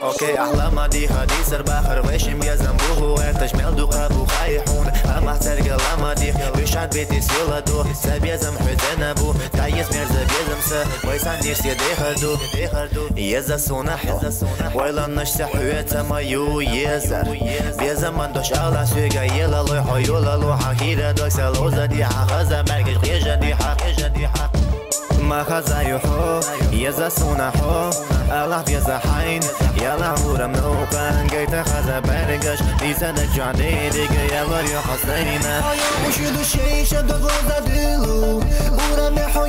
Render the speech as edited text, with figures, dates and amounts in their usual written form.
اوكي احلام دي حديث باخر ويشم يا زنبوه وتشمل دوقه بخايحون اما ترجع لما دي بيشاد بيتي سيلادو سبيزم حزن ابو تعيس مرز بيزم س ويسان نفسي ديهردو يزا سونح ويلا نشتح حيوت ما يو يزا بيزم من دوش على سوغا يلا لو حيولا لو حكيرا دوكس لوزا دي حخزا مركش غيجا دي حق ما خزايحو يزا سونحو الله بيزا حين يلا ورم نوبان جيت خزا برقش ليزا نرجع ديدك يلا ريو حسنينا وشدو شيشة دوغوزا دلو ورم نحو